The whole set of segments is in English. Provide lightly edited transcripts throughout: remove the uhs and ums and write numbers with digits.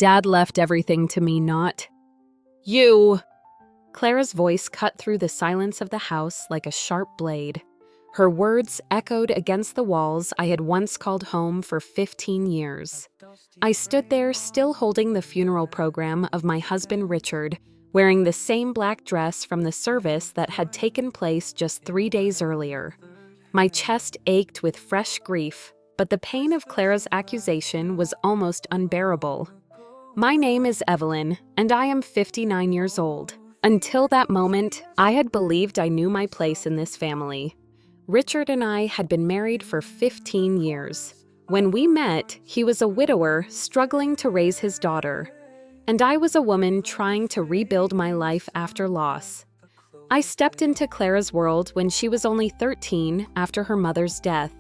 Dad left everything to me, not you. Clara's voice cut through the silence of the house like a sharp blade. Her words echoed against the walls I had once called home for 15 years. I stood there still holding the funeral program of my husband Richard, wearing the same black dress from the service that had taken place just 3 days earlier. My chest ached with fresh grief, but the pain of Clara's accusation was almost unbearable. My name is Evelyn, and I am 59 years old. Until that moment, I had believed I knew my place in this family. Richard and I had been married for 15 years. When we met, he was a widower struggling to raise his daughter, and I was a woman trying to rebuild my life after loss. I stepped into Clara's world when she was only 13 after her mother's death.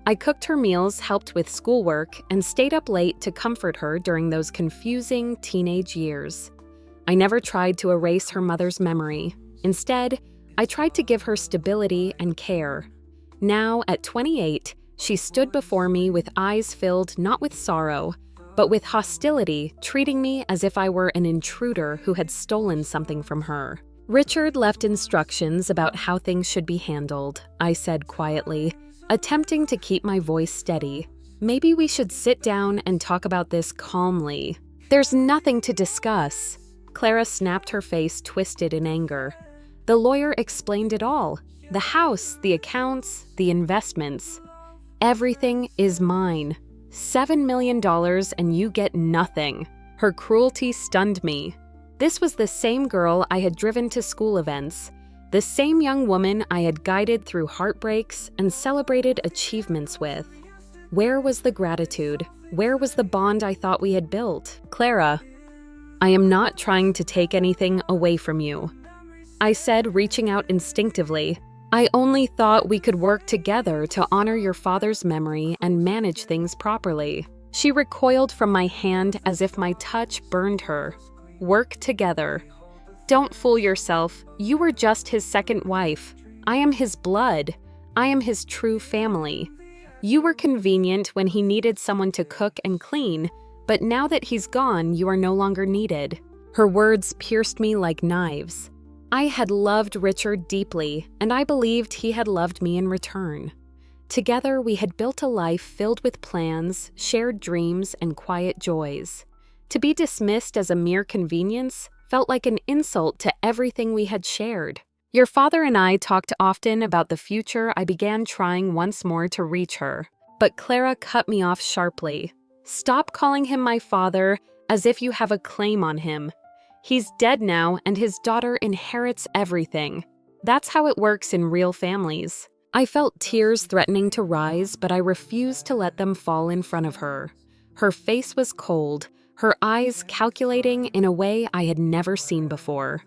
I cooked her meals, helped with schoolwork, and stayed up late to comfort her during those confusing teenage years. I never tried to erase her mother's memory. Instead, I tried to give her stability and care. Now, at 28, she stood before me with eyes filled not with sorrow, but with hostility, treating me as if I were an intruder who had stolen something from her. Richard left instructions about how things should be handled, I said quietly, attempting to keep my voice steady. Maybe we should sit down and talk about this calmly. There's nothing to discuss. Clara snapped, her face twisted in anger. The lawyer explained it all. The house, the accounts, the investments. Everything is mine. $7 million and you get nothing. Her cruelty stunned me. This was the same girl I had driven to school events, the same young woman I had guided through heartbreaks and celebrated achievements with. Where was the gratitude? Where was the bond I thought we had built? Clara, I am not trying to take anything away from you, I said, reaching out instinctively. I only thought we could work together to honor your father's memory and manage things properly. She recoiled from my hand as if my touch burned her. Work together. Don't fool yourself. You were just his second wife. I am his blood. I am his true family. You were convenient when he needed someone to cook and clean, but now that he's gone, you are no longer needed. Her words pierced me like knives. I had loved Richard deeply, and I believed he had loved me in return. Together, we had built a life filled with plans, shared dreams, and quiet joys. To be dismissed as a mere convenience felt like an insult to everything we had shared. Your father and I talked often about the future. I began trying once more to reach her, but Clara cut me off sharply. Stop calling him my father as if you have a claim on him. He's dead now, and his daughter inherits everything. That's how it works in real families. I felt tears threatening to rise, but I refused to let them fall in front of her. Her face was cold, her eyes calculating in a way I had never seen before.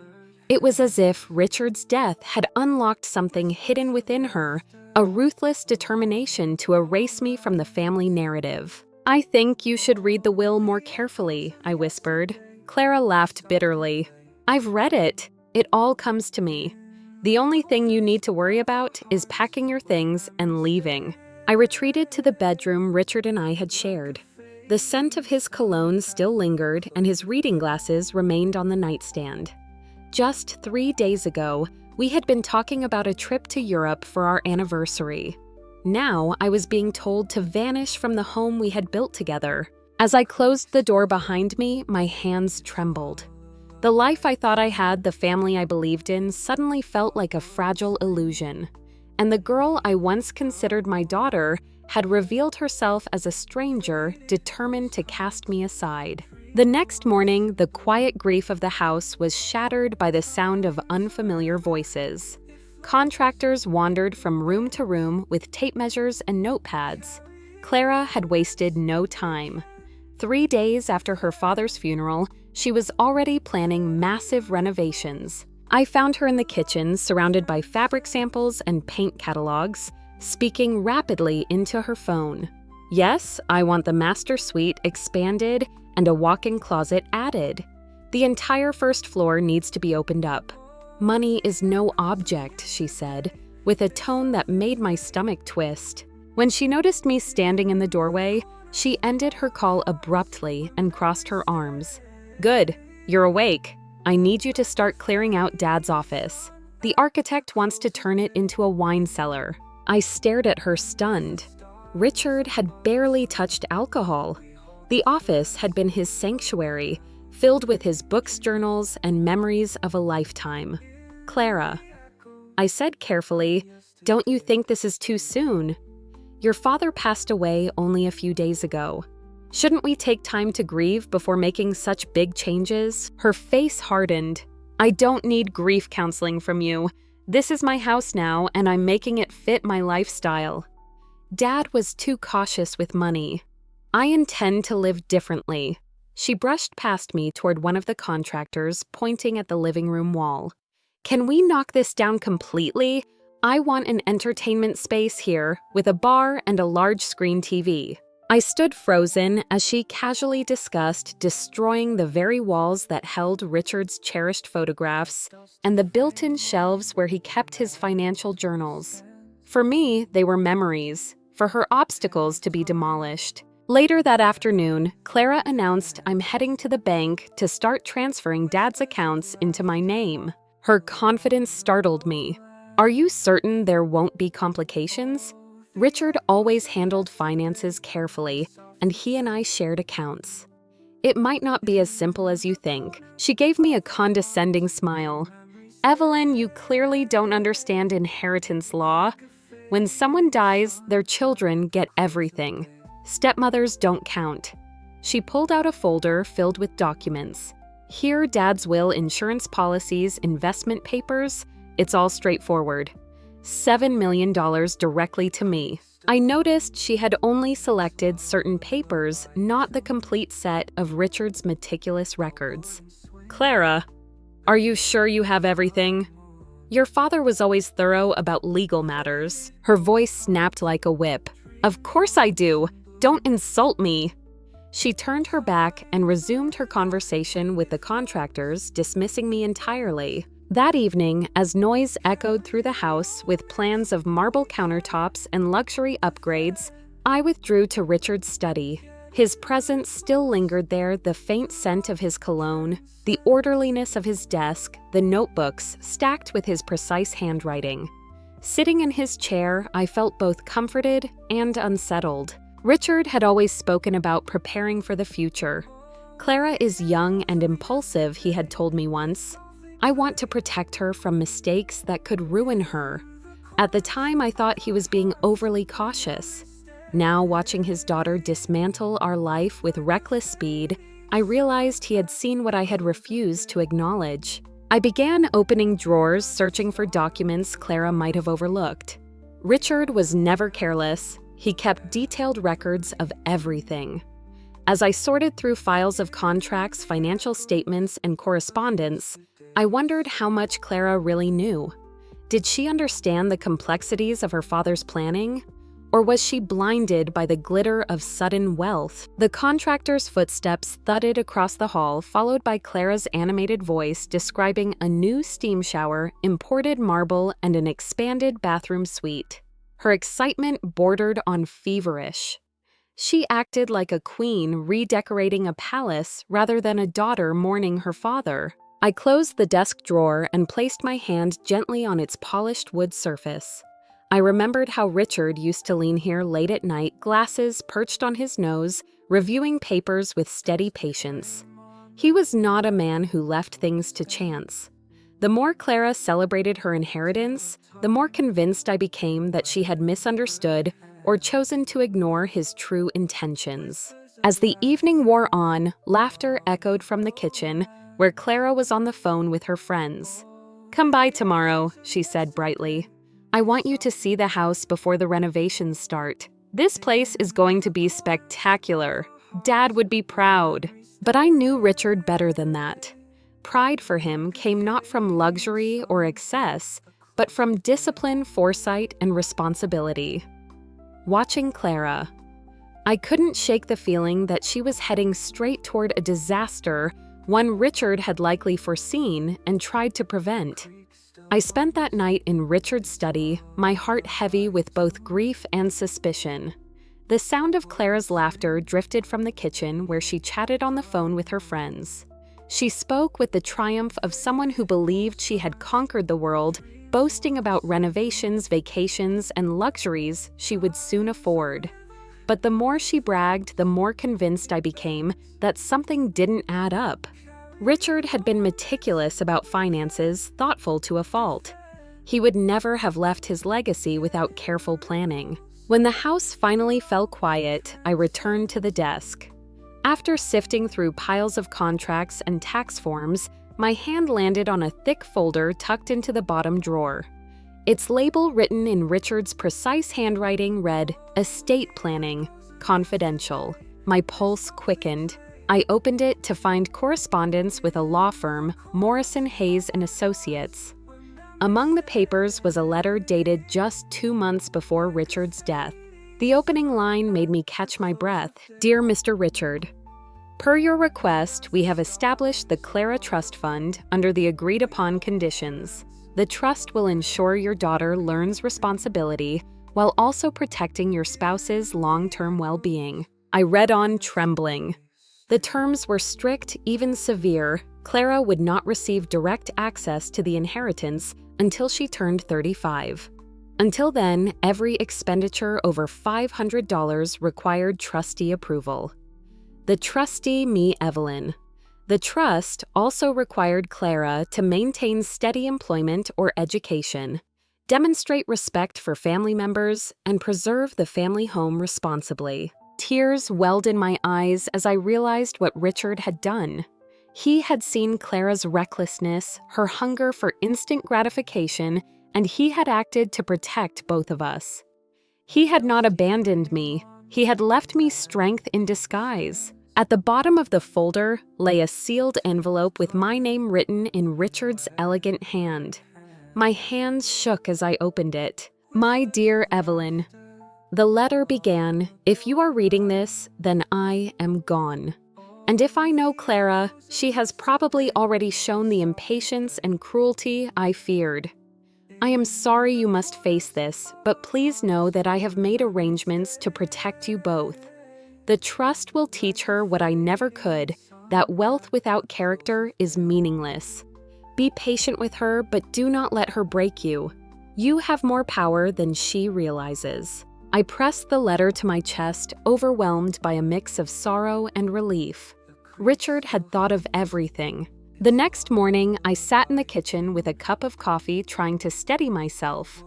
It was as if Richard's death had unlocked something hidden within her, a ruthless determination to erase me from the family narrative. I think you should read the will more carefully, I whispered. Clara laughed bitterly. I've read it. It all comes to me. The only thing you need to worry about is packing your things and leaving. I retreated to the bedroom Richard and I had shared. The scent of his cologne still lingered, and his reading glasses remained on the nightstand. Just 3 days ago, we had been talking about a trip to Europe for our anniversary. Now I was being told to vanish from the home we had built together. As I closed the door behind me, my hands trembled. The life I thought I had, the family I believed in, suddenly felt like a fragile illusion. And the girl I once considered my daughter had revealed herself as a stranger determined to cast me aside. The next morning, the quiet grief of the house was shattered by the sound of unfamiliar voices. Contractors wandered from room to room with tape measures and notepads. Clara had wasted no time. 3 days after her father's funeral, she was already planning massive renovations. I found her in the kitchen, surrounded by fabric samples and paint catalogs, speaking rapidly into her phone. Yes, I want the master suite expanded and a walk-in closet added. The entire first floor needs to be opened up. Money is no object, she said, with a tone that made my stomach twist. When she noticed me standing in the doorway, she ended her call abruptly and crossed her arms. "Good, you're awake. I need you to start clearing out Dad's office. The architect wants to turn it into a wine cellar." I stared at her stunned. Richard had barely touched alcohol. The office had been his sanctuary, filled with his books, journals, and memories of a lifetime. "Clara," I said carefully, "don't you think this is too soon? Your father passed away only a few days ago. Shouldn't we take time to grieve before making such big changes?" Her face hardened. "I don't need grief counseling from you. This is my house now, and I'm making it fit my lifestyle. Dad was too cautious with money. I intend to live differently." She brushed past me toward one of the contractors, pointing at the living room wall. "Can we knock this down completely? I want an entertainment space here, with a bar and a large screen TV." I stood frozen as she casually discussed destroying the very walls that held Richard's cherished photographs and the built-in shelves where he kept his financial journals. For me, they were memories, for her obstacles to be demolished. Later that afternoon, Clara announced I'm heading to the bank to start transferring Dad's accounts into my name. Her confidence startled me. "Are you certain there won't be complications?" Richard always handled finances carefully, and he and I shared accounts. "It might not be as simple as you think." She gave me a condescending smile. "Evelyn, you clearly don't understand inheritance law. When someone dies, their children get everything. Stepmothers don't count." She pulled out a folder filled with documents. "Here, Dad's will, insurance policies, investment papers. It's all straightforward. $7 million directly to me." I noticed she had only selected certain papers, not the complete set of Richard's meticulous records. "Clara, are you sure you have everything? Your father was always thorough about legal matters." Her voice snapped like a whip. "Of course I do. Don't insult me." She turned her back and resumed her conversation with the contractors, dismissing me entirely. That evening, as noise echoed through the house with plans of marble countertops and luxury upgrades, I withdrew to Richard's study. His presence still lingered there, the faint scent of his cologne, the orderliness of his desk, the notebooks stacked with his precise handwriting. Sitting in his chair, I felt both comforted and unsettled. Richard had always spoken about preparing for the future. "Clara is young and impulsive," he had told me once. "I want to protect her from mistakes that could ruin her." At the time, I thought he was being overly cautious. Now, watching his daughter dismantle our life with reckless speed, I realized he had seen what I had refused to acknowledge. I began opening drawers, searching for documents Clara might have overlooked. Richard was never careless. He kept detailed records of everything. As I sorted through files of contracts, financial statements, and correspondence, I wondered how much Clara really knew. Did she understand the complexities of her father's planning? Or was she blinded by the glitter of sudden wealth? The contractor's footsteps thudded across the hall, followed by Clara's animated voice describing a new steam shower, imported marble, and an expanded bathroom suite. Her excitement bordered on feverish. She acted like a queen redecorating a palace rather than a daughter mourning her father. I closed the desk drawer and placed my hand gently on its polished wood surface. I remembered how Richard used to lean here late at night, glasses perched on his nose, reviewing papers with steady patience. He was not a man who left things to chance. The more Clara celebrated her inheritance, the more convinced I became that she had misunderstood or chosen to ignore his true intentions. As the evening wore on, laughter echoed from the kitchen, where Clara was on the phone with her friends. "Come by tomorrow," she said brightly. "I want you to see the house before the renovations start. This place is going to be spectacular. Dad would be proud." But I knew Richard better than that. Pride for him came not from luxury or excess, but from discipline, foresight, and responsibility. Watching Clara, I couldn't shake the feeling that she was heading straight toward a disaster, one Richard had likely foreseen and tried to prevent. I spent that night in Richard's study, my heart heavy with both grief and suspicion. The sound of Clara's laughter drifted from the kitchen where she chatted on the phone with her friends. She spoke with the triumph of someone who believed she had conquered the world, boasting about renovations, vacations, and luxuries she would soon afford. But the more she bragged, the more convinced I became that something didn't add up. Richard had been meticulous about finances, thoughtful to a fault. He would never have left his legacy without careful planning. When the house finally fell quiet, I returned to the desk. After sifting through piles of contracts and tax forms, my hand landed on a thick folder tucked into the bottom drawer. Its label, written in Richard's precise handwriting, read, "Estate Planning, Confidential." My pulse quickened. I opened it to find correspondence with a law firm, Morrison, Hayes & Associates. Among the papers was a letter dated just 2 months before Richard's death. The opening line made me catch my breath. "Dear Mr. Richard, per your request, we have established the Clara Trust Fund under the agreed-upon conditions. The trust will ensure your daughter learns responsibility while also protecting your spouse's long-term well-being." I read on, trembling. The terms were strict, even severe. Clara would not receive direct access to the inheritance until she turned 35. Until then, every expenditure over $500 required trustee approval. The trustee, me, Evelyn. The trust also required Clara to maintain steady employment or education, demonstrate respect for family members, and preserve the family home responsibly. Tears welled in my eyes as I realized what Richard had done. He had seen Clara's recklessness, her hunger for instant gratification, and he had acted to protect both of us. He had not abandoned me. He had left me strength in disguise. At the bottom of the folder lay a sealed envelope with my name written in Richard's elegant hand. My hands shook as I opened it. "My dear Evelyn." The letter began, "If you are reading this, then I am gone. And if I know Clara, she has probably already shown the impatience and cruelty I feared. I am sorry you must face this, but please know that I have made arrangements to protect you both. The trust will teach her what I never could, that wealth without character is meaningless. Be patient with her, but do not let her break you. You have more power than she realizes." I pressed the letter to my chest, overwhelmed by a mix of sorrow and relief. Richard had thought of everything. The next morning, I sat in the kitchen with a cup of coffee trying to steady myself.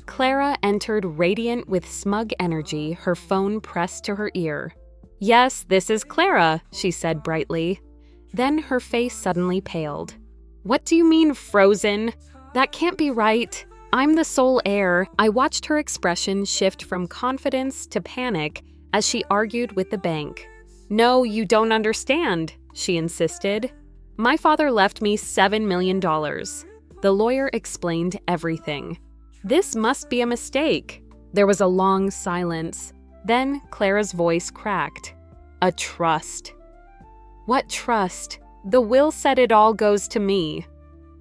Clara entered radiant with smug energy, her phone pressed to her ear. "Yes, this is Clara," she said brightly. Then her face suddenly paled. "What do you mean, frozen? That can't be right. I'm the sole heir." I watched her expression shift from confidence to panic as she argued with the bank. "No, you don't understand," she insisted. "My father left me $7 million. The lawyer explained everything. "This must be a mistake." There was a long silence. Then Clara's voice cracked. "A trust." "What trust? The will said it all goes to me."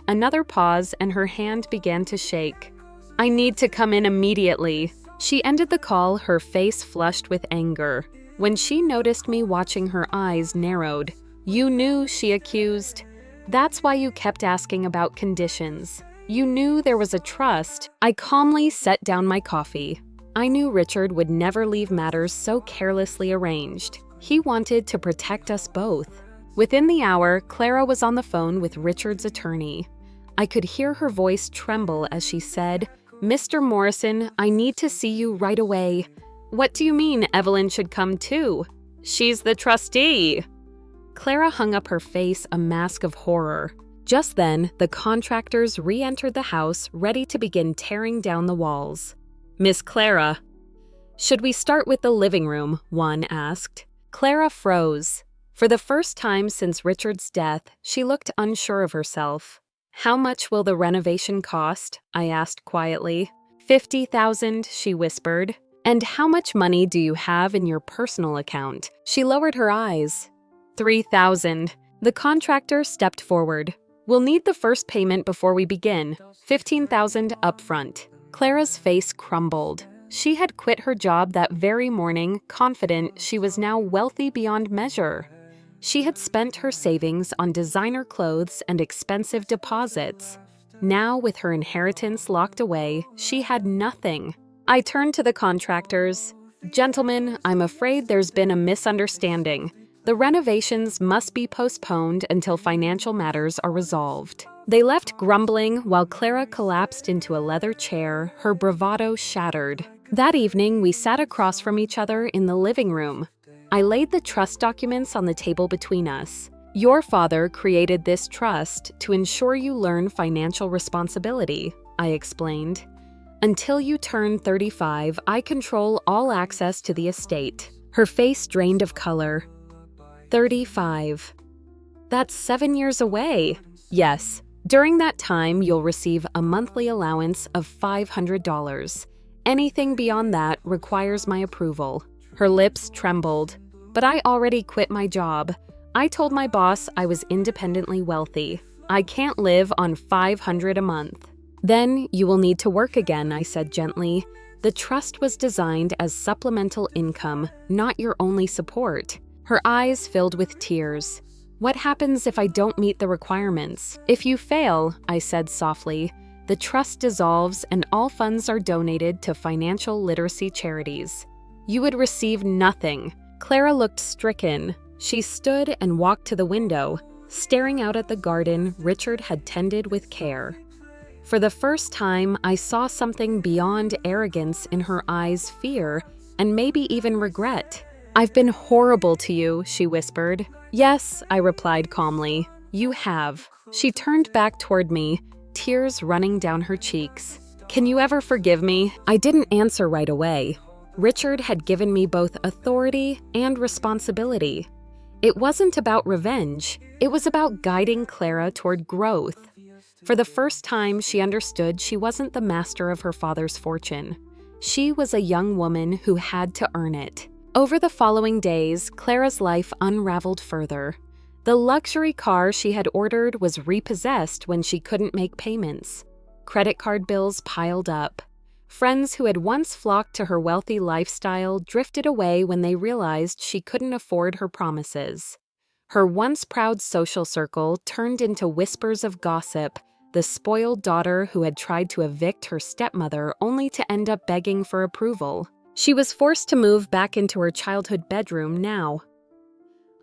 Another pause, and her hand began to shake. "I need to come in immediately." She ended the call, her face flushed with anger. When she noticed me watching, her eyes narrowed. "You knew," she accused. "That's why you kept asking about conditions. You knew there was a trust." I calmly set down my coffee. I knew Richard would never leave matters so carelessly arranged. He wanted to protect us both. Within the hour, Clara was on the phone with Richard's attorney. I could hear her voice tremble as she said, "Mr. Morrison, I need to see you right away." "What do you mean Evelyn should come too? She's the trustee." Clara hung up her face, a mask of horror. Just then, the contractors re-entered the house, ready to begin tearing down the walls. "Miss Clara." "Should we start with the living room?" one asked. Clara froze. For the first time since Richard's death, she looked unsure of herself. "How much will the renovation cost?" I asked quietly. $50,000, she whispered. "And how much money do you have in your personal account?" She lowered her eyes. $3,000. The contractor stepped forward. We'll need the first payment before we begin, $15,000 upfront. Clara's face crumbled. She had quit her job that very morning, confident she was now wealthy beyond measure. She had spent her savings on designer clothes and expensive deposits. Now, with her inheritance locked away, she had nothing. I turned to the contractors. Gentlemen, I'm afraid there's been a misunderstanding. The renovations must be postponed until financial matters are resolved. They left grumbling while Clara collapsed into a leather chair, her bravado shattered. That evening, we sat across from each other in the living room. I laid the trust documents on the table between us. Your father created this trust to ensure you learn financial responsibility, I explained. Until you turn 35, I control all access to the estate. Her face drained of color. 35. That's 7 years away. Yes. During that time, you'll receive a monthly allowance of $500. Anything beyond that requires my approval. Her lips trembled. But I already quit my job. I told my boss I was independently wealthy. I can't live on $500 a month. Then you will need to work again, I said gently. The trust was designed as supplemental income, not your only support. Her eyes filled with tears. What happens if I don't meet the requirements? If you fail, I said softly, the trust dissolves and all funds are donated to financial literacy charities. You would receive nothing. Clara looked stricken. She stood and walked to the window, staring out at the garden Richard had tended with care. For the first time, I saw something beyond arrogance in her eyes, fear, and maybe even regret. I've been horrible to you, she whispered. Yes, I replied calmly. You have. She turned back toward me, tears running down her cheeks. Can you ever forgive me? I didn't answer right away. Richard had given me both authority and responsibility. It wasn't about revenge. It was about guiding Clara toward growth. For the first time, she understood she wasn't the master of her father's fortune. She was a young woman who had to earn it. Over the following days, Clara's life unraveled further. The luxury car she had ordered was repossessed when she couldn't make payments. Credit card bills piled up. Friends who had once flocked to her wealthy lifestyle drifted away when they realized she couldn't afford her promises. Her once proud social circle turned into whispers of gossip, the spoiled daughter who had tried to evict her stepmother only to end up begging for approval. She was forced to move back into her childhood bedroom now.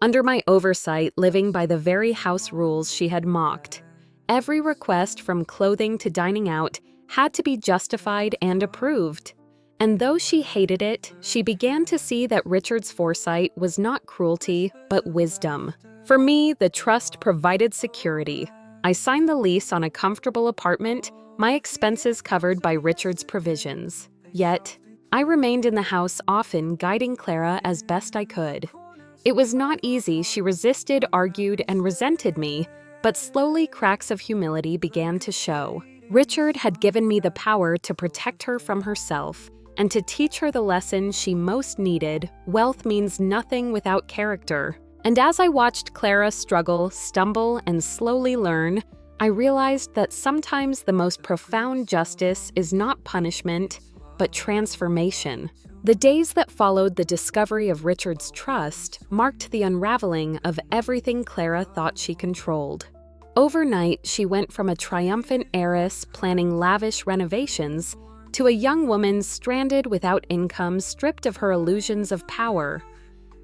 Under my oversight, living by the very house rules she had mocked. Every request from clothing to dining out had to be justified and approved. And though she hated it, she began to see that Richard's foresight was not cruelty, but wisdom. For me, the trust provided security. I signed the lease on a comfortable apartment, my expenses covered by Richard's provisions. Yet, I remained in the house often, guiding Clara as best I could. It was not easy. She resisted, argued, and resented me, but slowly cracks of humility began to show. Richard had given me the power to protect her from herself and to teach her the lesson she most needed: wealth means nothing without character. And as I watched Clara struggle, stumble, and slowly learn, I realized that sometimes the most profound justice is not punishment, but transformation. The days that followed the discovery of Richard's trust marked the unraveling of everything Clara thought she controlled. Overnight, she went from a triumphant heiress planning lavish renovations to a young woman stranded without income, stripped of her illusions of power.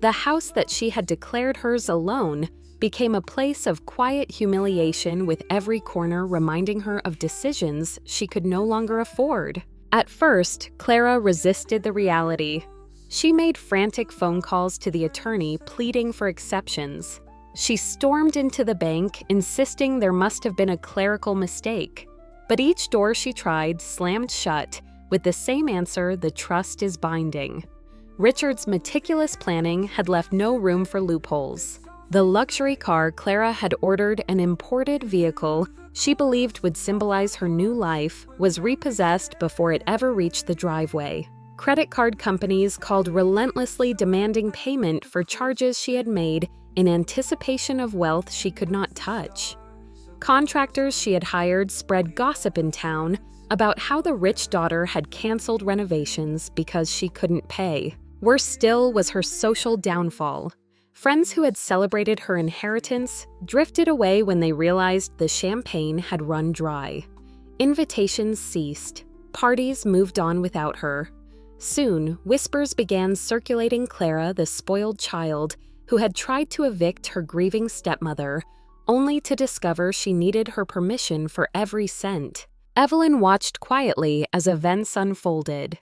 The house that she had declared hers alone became a place of quiet humiliation, with every corner reminding her of decisions she could no longer afford. At first, Clara resisted the reality. She made frantic phone calls to the attorney, pleading for exceptions. She stormed into the bank, insisting there must have been a clerical mistake. But each door she tried slammed shut, with the same answer: the trust is binding. Richard's meticulous planning had left no room for loopholes. The luxury car Clara had ordered, an imported vehicle she believed would symbolize her new life, was repossessed before it ever reached the driveway. Credit card companies called relentlessly, demanding payment for charges she had made in anticipation of wealth she could not touch. Contractors she had hired spread gossip in town about how the rich daughter had canceled renovations because she couldn't pay. Worse still was her social downfall. Friends who had celebrated her inheritance drifted away when they realized the champagne had run dry. Invitations ceased. Parties moved on without her. Soon, whispers began circulating Clara, the spoiled child, who had tried to evict her grieving stepmother, only to discover she needed her permission for every cent. Evelyn watched quietly as events unfolded.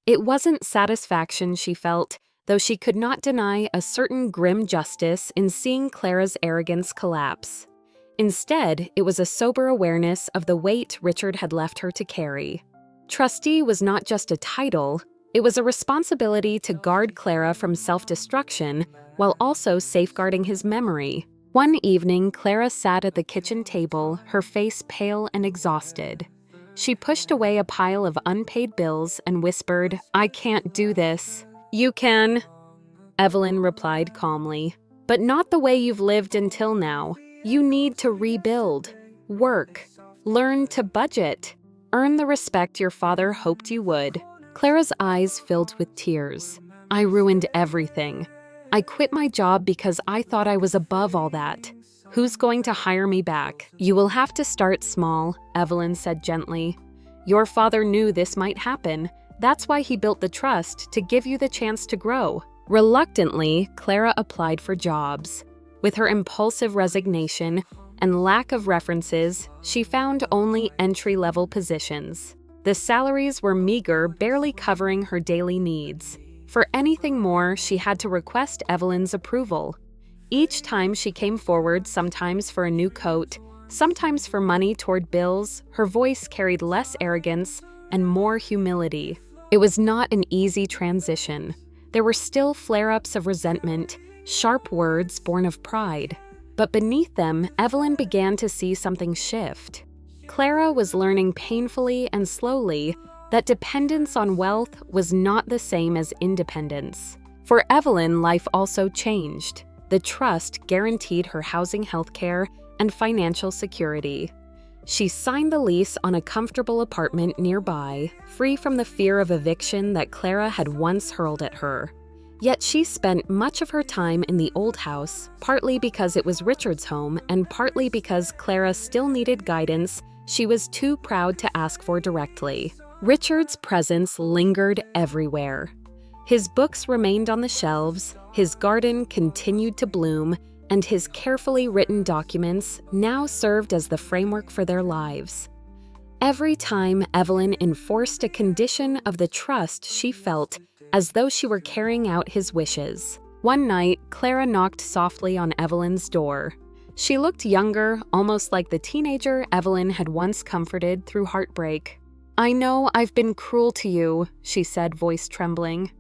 It wasn't satisfaction she felt, though she could not deny a certain grim justice in seeing Clara's arrogance collapse. Instead, it was a sober awareness of the weight Richard had left her to carry. Trustee was not just a title, it was a responsibility to guard Clara from self-destruction while also safeguarding his memory. One evening, Clara sat at the kitchen table, her face pale and exhausted. She pushed away a pile of unpaid bills and whispered, "I can't do this." "You can," Evelyn replied calmly, "but not the way you've lived until now. You need to rebuild, work, learn to budget, earn the respect your father hoped you would." Clara's eyes filled with tears. "I ruined everything. I quit my job because I thought I was above all that. Who's going to hire me back?" "You will have to start small," Evelyn said gently. "Your father knew this might happen. That's why he built the trust, to give you the chance to grow." Reluctantly, Clara applied for jobs. With her impulsive resignation and lack of references, she found only entry-level positions. The salaries were meager, barely covering her daily needs. For anything more, she had to request Evelyn's approval. Each time she came forward, sometimes for a new coat, sometimes for money toward bills, her voice carried less arrogance and more humility. It was not an easy transition. There were still flare-ups of resentment, sharp words born of pride. But beneath them, Evelyn began to see something shift. Clara was learning painfully and slowly that dependence on wealth was not the same as independence. For Evelyn, life also changed. The trust guaranteed her housing, healthcare, and financial security. She signed the lease on a comfortable apartment nearby, free from the fear of eviction that Clara had once hurled at her. Yet she spent much of her time in the old house, partly because it was Richard's home and partly because Clara still needed guidance she was too proud to ask for directly. Richard's presence lingered everywhere. His books remained on the shelves, his garden continued to bloom, and his carefully written documents now served as the framework for their lives. Every time Evelyn enforced a condition of the trust, she felt as though she were carrying out his wishes. One night, Clara knocked softly on Evelyn's door. She looked younger, almost like the teenager Evelyn had once comforted through heartbreak. "I know I've been cruel to you," she said, voice trembling.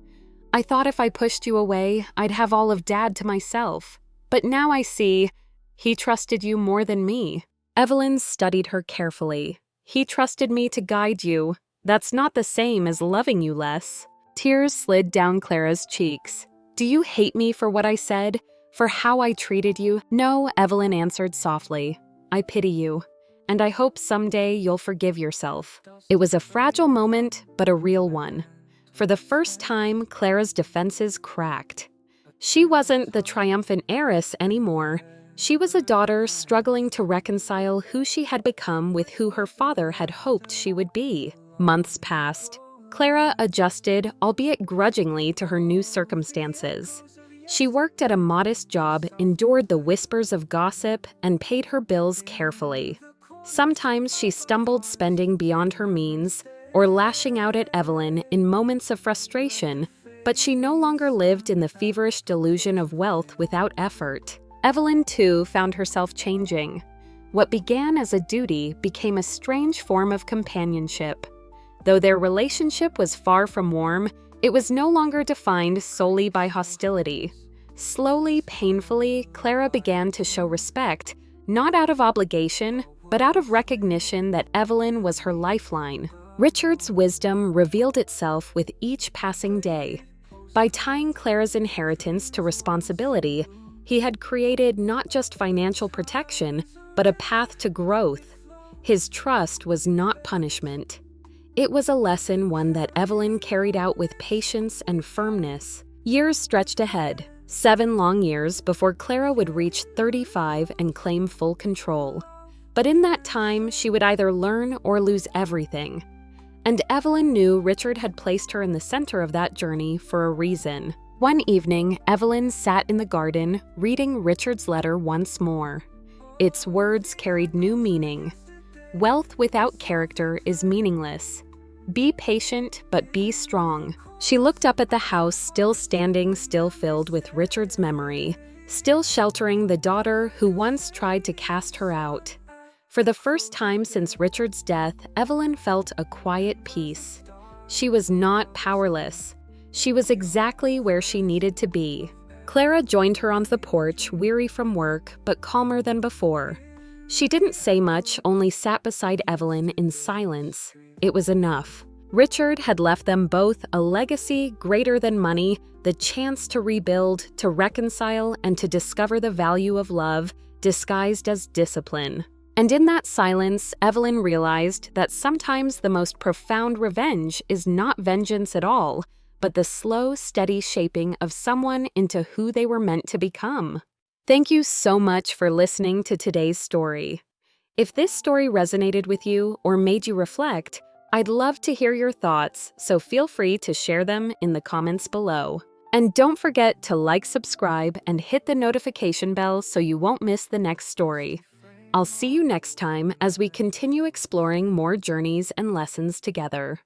"I thought if I pushed you away, I'd have all of Dad to myself. But now I see, he trusted you more than me." Evelyn studied her carefully. "He trusted me to guide you. That's not the same as loving you less." Tears slid down Clara's cheeks. "Do you hate me for what I said? For how I treated you?" "No," Evelyn answered softly. "I pity you, and I hope someday you'll forgive yourself." It was a fragile moment, but a real one. For the first time, Clara's defenses cracked. She wasn't the triumphant heiress anymore. She was a daughter struggling to reconcile who she had become with who her father had hoped she would be. Months passed. Clara adjusted, albeit grudgingly, to her new circumstances. She worked at a modest job, endured the whispers of gossip, and paid her bills carefully. Sometimes she stumbled spending beyond her means, or lashing out at Evelyn in moments of frustration, but she no longer lived in the feverish delusion of wealth without effort. Evelyn, too, found herself changing. What began as a duty became a strange form of companionship. Though their relationship was far from warm, it was no longer defined solely by hostility. Slowly, painfully, Clara began to show respect, not out of obligation, but out of recognition that Evelyn was her lifeline. Richard's wisdom revealed itself with each passing day. By tying Clara's inheritance to responsibility, he had created not just financial protection, but a path to growth. His trust was not punishment. It was a lesson, one that Evelyn carried out with patience and firmness. Years stretched ahead, 7 long years before Clara would reach 35 and claim full control. But in that time, she would either learn or lose everything. And Evelyn knew Richard had placed her in the center of that journey for a reason. One evening, Evelyn sat in the garden, reading Richard's letter once more. Its words carried new meaning. Wealth without character is meaningless. Be patient, but be strong. She looked up at the house, still standing, still filled with Richard's memory, still sheltering the daughter who once tried to cast her out. For the first time since Richard's death, Evelyn felt a quiet peace. She was not powerless. She was exactly where she needed to be. Clara joined her on the porch, weary from work, but calmer than before. She didn't say much, only sat beside Evelyn in silence. It was enough. Richard had left them both a legacy greater than money, the chance to rebuild, to reconcile, and to discover the value of love, disguised as discipline. And in that silence, Evelyn realized that sometimes the most profound revenge is not vengeance at all, but the slow, steady shaping of someone into who they were meant to become. Thank you so much for listening to today's story. If this story resonated with you or made you reflect, I'd love to hear your thoughts, so feel free to share them in the comments below. And don't forget to like, subscribe, and hit the notification bell so you won't miss the next story. I'll see you next time as we continue exploring more journeys and lessons together.